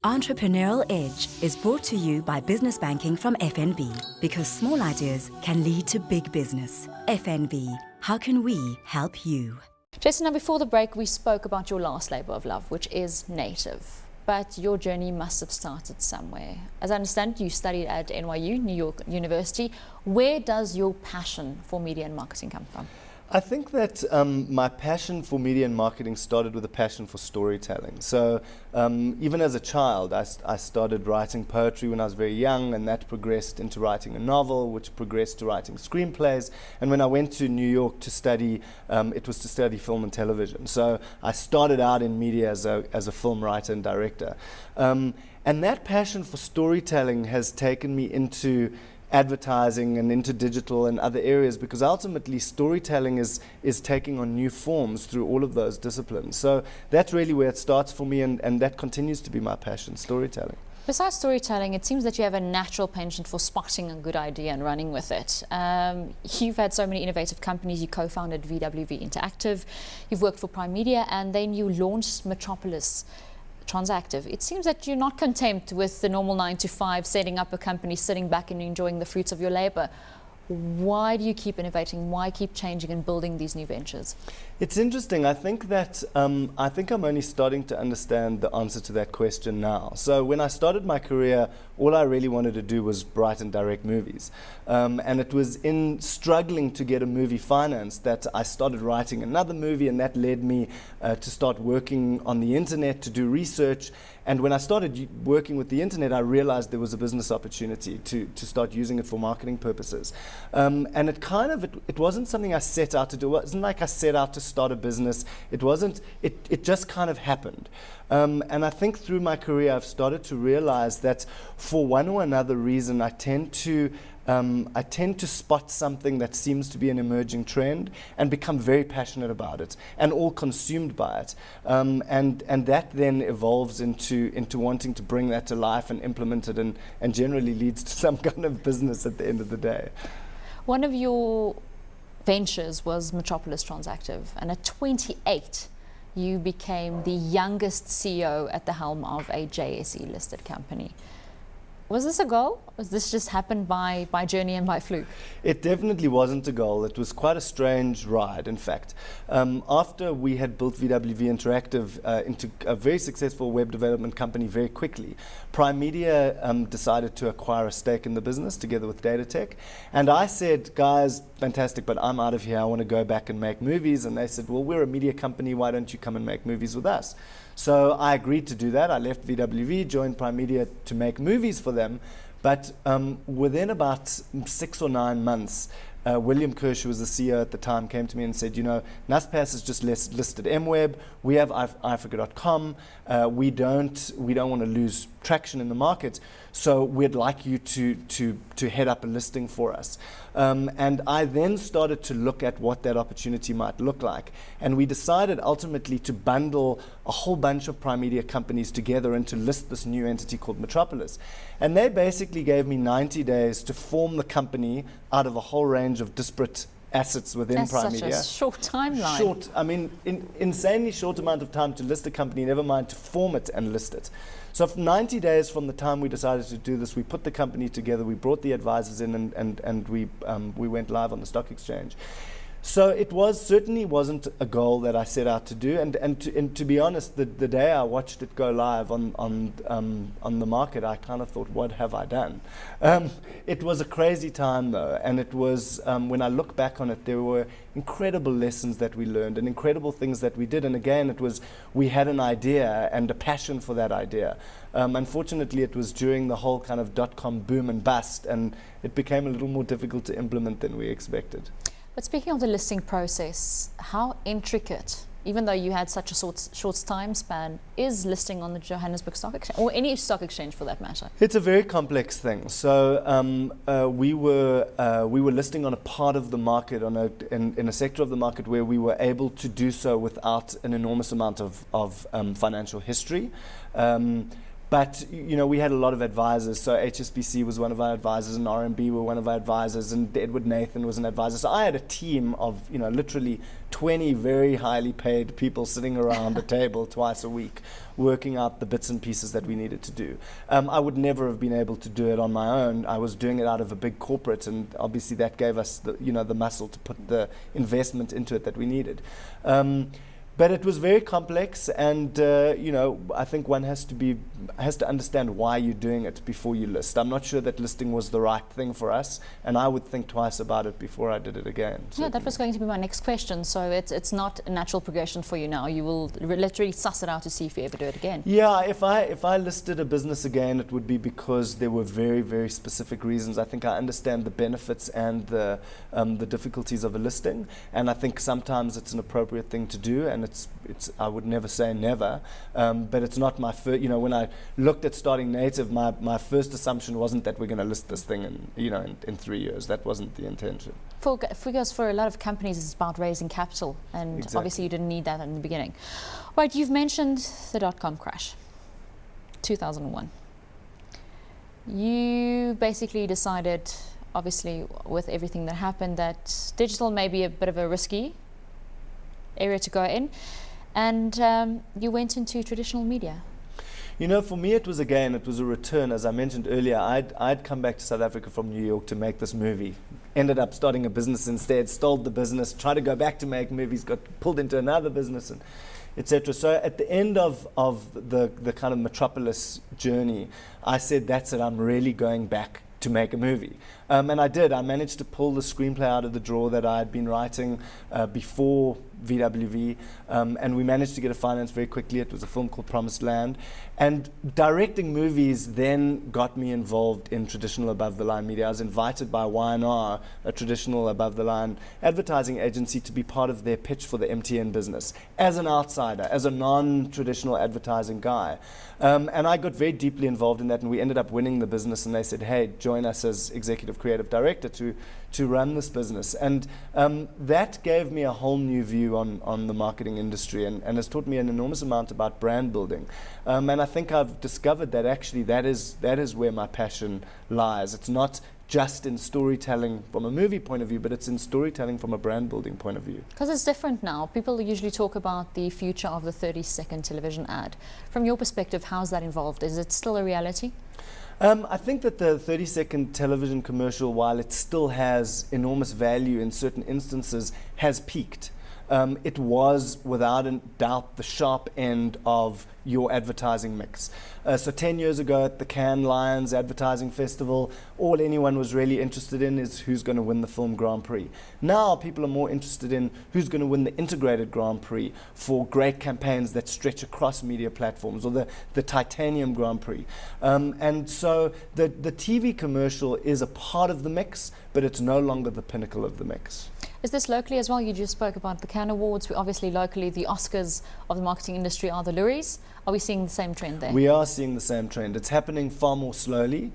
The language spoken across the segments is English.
Entrepreneurial Edge is brought to you by Business Banking from FNB, because small ideas can lead to big business. FNB, how can we help you? Jason, now before the break we spoke about your last labour of love, which is native. But your journey must have started somewhere. As I understand, you studied at NYU, New York University. Where does your passion for media and marketing come from? I think that my passion for media and marketing started with a passion for storytelling. So even as a child, I started writing poetry when I was very young, and that progressed into writing a novel, which progressed to writing screenplays. And when I went to New York to study, it was to study film and television. So I started out in media as a film writer and director. And that passion for storytelling has taken me into advertising and into digital and other areas, because ultimately storytelling is taking on new forms through all of those disciplines. So that's really where it starts for me, and that continues to be my passion, storytelling. Besides storytelling, it seems that you have a natural penchant for spotting a good idea and running with it. You've had so many innovative companies. You co-founded VWV Interactive, you've worked for Prime Media, and then you launched Metropolis Transactive. It seems that you're not content with the normal 9 to 5, setting up a company, sitting back and enjoying the fruits of your labor. Why do you keep innovating? Why keep changing and building these new ventures? It's interesting. I think that I'm only starting to understand the answer to that question now. So when I started my career, all I really wanted to do was write and direct movies. And it was in struggling to get a movie financed that I started writing another movie, and that led me to start working on the internet to do research. And when I started working with the internet, I realized there was a business opportunity to start using it for marketing purposes. And it wasn't something I set out to do. It wasn't like I set out to start a business. It just kind of happened. And I think through my career, I've started to realize that for one or another reason, I tend to spot something that seems to be an emerging trend and become very passionate about it and all consumed by it. And that then evolves into wanting to bring that to life and implement it, and generally leads to some kind of business at the end of the day. One of your ventures was Metropolis Transactive, and at 28, you became the youngest CEO at the helm of a JSE listed company. Was this a goal? Was this just happened by journey and by fluke? It definitely wasn't a goal. It was quite a strange ride, in fact. After we had built VWV Interactive into a very successful web development company very quickly, Prime Media decided to acquire a stake in the business together with Datatech. And I said, guys, fantastic, but I'm out of here. I want to go back and make movies. And they said, well, we're a media company. Why don't you come and make movies with us? So I agreed to do that. I left VWV, joined Prime Media to make movies for them. But within about 6 or 9 months, William Kirsch, who was the CEO at the time, came to me and said, you know, Naspers has just listed MWeb. We have iAfrica.com. We don't want to lose traction in the market, so we'd like you to head up a listing for us. And I then started to look at what that opportunity might look like. And we decided ultimately to bundle a whole bunch of Prime Media companies together and to list this new entity called Metropolis. And they basically gave me 90 days to form the company out of a whole range of disparate assets within Prime Media. That's such a short timeline. Insanely short amount of time to list a company, never mind to form it and list it. So for 90 days from the time we decided to do this, we put the company together, we brought the advisors in, and we went live on the stock exchange. So it certainly wasn't a goal that I set out to do, and to be honest, the day I watched it go live on the market, I kind of thought, what have I done? It was a crazy time though, and it was when I look back on it, there were incredible lessons that we learned and incredible things that we did. And again, we had an idea and a passion for that idea. Unfortunately, it was during the whole kind of .com boom and bust, and it became a little more difficult to implement than we expected. But speaking of the listing process, how intricate, even though you had such a short time span, is listing on the Johannesburg Stock Exchange, or any stock exchange for that matter? It's a very complex thing. So we were listing on a part of the market, in a sector of the market where we were able to do so without an enormous amount of financial history. But we had a lot of advisors. So HSBC was one of our advisors, and RMB were one of our advisors, and Edward Nathan was an advisor. So I had a team of literally 20 very highly paid people sitting around a table twice a week, working out the bits and pieces that we needed to do. I would never have been able to do it on my own. I was doing it out of a big corporate, and obviously that gave us the muscle to put the investment into it that we needed. But it was very complex, and I think one has to understand why you're doing it before you list. I'm not sure that listing was the right thing for us, and I would think twice about it before I did it again. Yeah, that was going to be my next question. So it's not a natural progression for you now. You will literally suss it out to see if you ever do it again. Yeah, if I listed a business again, it would be because there were very, very specific reasons. I think I understand the benefits and the difficulties of a listing, and I think sometimes it's an appropriate thing to do, and it's I would never say never, but it's not my first. When I looked at starting Native, my first assumption wasn't that we're going to list this thing in 3 years. That wasn't the intention. Because for a lot of companies, it's about raising capital, and Exactly. Obviously you didn't need that in the beginning. Right, you've mentioned the dot-com crash, 2001. You basically decided, obviously with everything that happened, that digital may be a bit of a risky area to go in, and you went into traditional media. For me, it was a return. As I mentioned earlier, I'd come back to South Africa from New York to make this movie. Ended up starting a business instead, stalled the business, tried to go back to make movies, got pulled into another business, and etc. So at the end of the kind of Metropolis journey, I said, that's it, I'm really going back to make a movie. And I did. I managed to pull the screenplay out of the drawer that I had been writing before VWV, and we managed to get it financed very quickly. It was a film called Promised Land. And directing movies then got me involved in traditional above-the-line media. I was invited by Y&R, a traditional above-the-line advertising agency, to be part of their pitch for the MTN business as an outsider, as a non-traditional advertising guy. And I got very deeply involved in that, and we ended up winning the business, and they said, hey, join us as executive creative director to run this business. And that gave me a whole new view on the marketing industry, and has taught me an enormous amount about brand building. And I think I've discovered that actually that is where my passion lies. It's not just in storytelling from a movie point of view, but it's in storytelling from a brand building point of view. Because it's different now. People usually talk about the future of the 30-second television ad. From your perspective, how's that involved? Is it still a reality? I think that the 30-second television commercial, while it still has enormous value in certain instances, has peaked. It was, without a doubt, the sharp end of your advertising mix. So 10 years ago at the Cannes Lions Advertising Festival, all anyone was really interested in is who's going to win the film Grand Prix. Now people are more interested in who's going to win the integrated Grand Prix for great campaigns that stretch across media platforms, or the Titanium Grand Prix. And so the TV commercial is a part of the mix, but it's no longer the pinnacle of the mix. Is this locally as well? You just spoke about the Cannes Awards. Obviously, locally, the Oscars of the marketing industry are the Loeries. Are we seeing the same trend there? We are seeing the same trend. It's happening far more slowly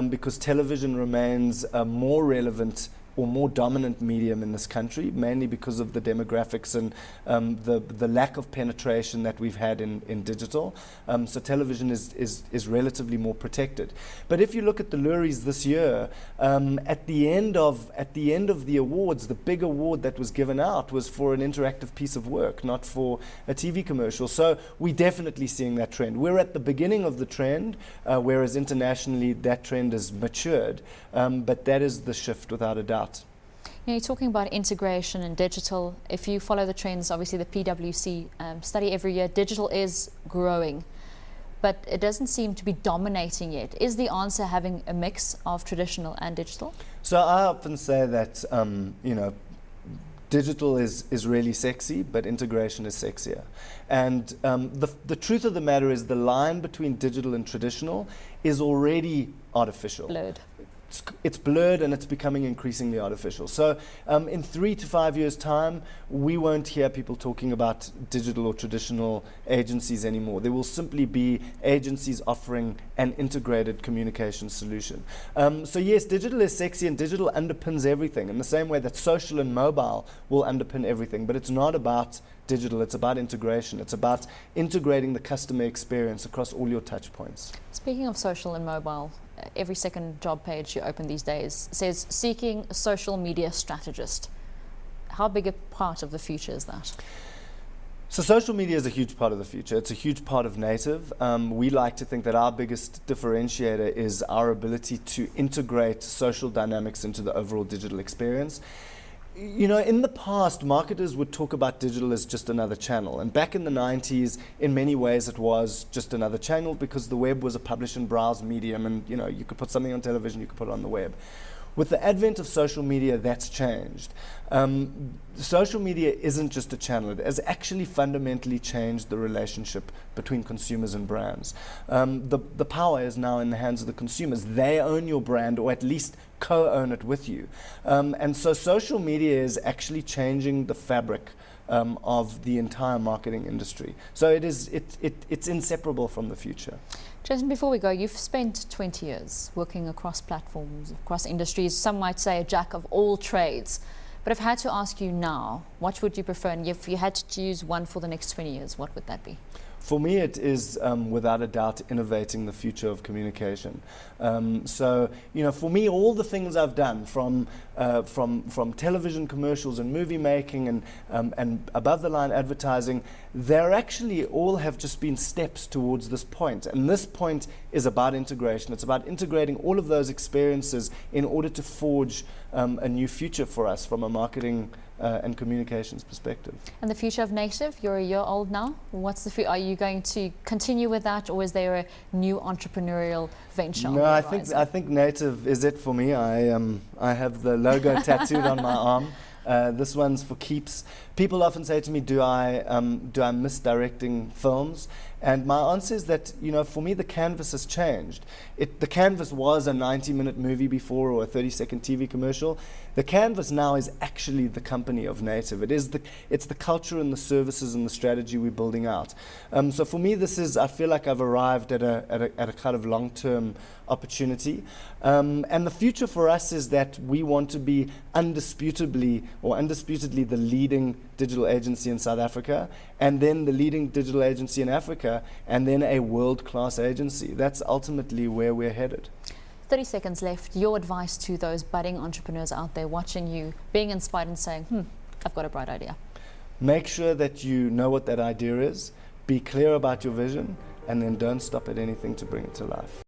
because television remains more relevant or more dominant medium in this country, mainly because of the demographics and the lack of penetration that we've had in digital. So television is relatively more protected. But if you look at the Loeries this year, at the end of the awards, the big award that was given out was for an interactive piece of work, not for a TV commercial. So we're definitely seeing that trend. We're at the beginning of the trend, whereas internationally that trend has matured. But that is the shift without a doubt. You're talking about integration and digital. If you follow the trends, obviously the PwC study every year, digital is growing, but it doesn't seem to be dominating yet. Is the answer having a mix of traditional and digital? So I often say that digital is really sexy, but integration is sexier. And the truth of the matter is the line between digital and traditional is already artificial. Blurred. It's blurred, and it's becoming increasingly artificial. So in 3 to 5 years' time, we won't hear people talking about digital or traditional agencies anymore. There will simply be agencies offering an integrated communication solution. So yes, digital is sexy, and digital underpins everything in the same way that social and mobile will underpin everything. But it's not about digital, it's about integration. It's about integrating the customer experience across all your touch points. Speaking of social and mobile, every second job page you open these days says seeking a social media strategist. How big a part of the future is that? So social media is a huge part of the future. It's a huge part of native. We like to think that our biggest differentiator is our ability to integrate social dynamics into the overall digital experience. You know, in the past, marketers would talk about digital as just another channel. And back in the 90s, in many ways, it was just another channel because the web was a publish and browse medium. And, you know, you could put something on television, you could put it on the web. With the advent of social media, that's changed. Social media isn't just a channel. It has actually fundamentally changed the relationship between consumers and brands. The power is now in the hands of the consumers. They own your brand, or at least co-own it with you. And so social media is actually changing the fabric of the entire marketing industry. So it's inseparable from the future. Jason, before we go, you've spent 20 years working across platforms, across industries. Some might say a jack of all trades. But if I had to ask you now, what would you prefer? And if you had to choose one for the next 20 years, what would that be? For me, it is without a doubt innovating the future of communication. So, you know, for me, all the things I've done from television commercials and movie making and above-the-line advertising, they're actually all have just been steps towards this point. And this point is about integration. It's about integrating all of those experiences in order to forge a new future for us from a marketing and communications perspective. And the future of native, you're a year old now. What's the are you going to continue with that, or is there a new entrepreneurial venture? No, I think native is it for me. I have the logo tattooed on my arm. This one's for keeps. People often say to me, do I miss directing films? And my answer is that, you know, for me, the canvas has changed. The canvas was a 90-minute movie before, or a 30-second TV commercial. The canvas now is actually the company of native. It's the culture and the services and the strategy we're building out. So for me, I feel like I've arrived at a kind of long-term opportunity. And the future for us is that we want to be undisputedly the leading digital agency in South Africa, and then the leading digital agency in Africa, and then a world-class agency. That's ultimately where we're headed. 30 seconds left. Your advice to those budding entrepreneurs out there watching you, being inspired and saying, I've got a bright idea. Make sure that you know what that idea is, be clear about your vision, and then don't stop at anything to bring it to life.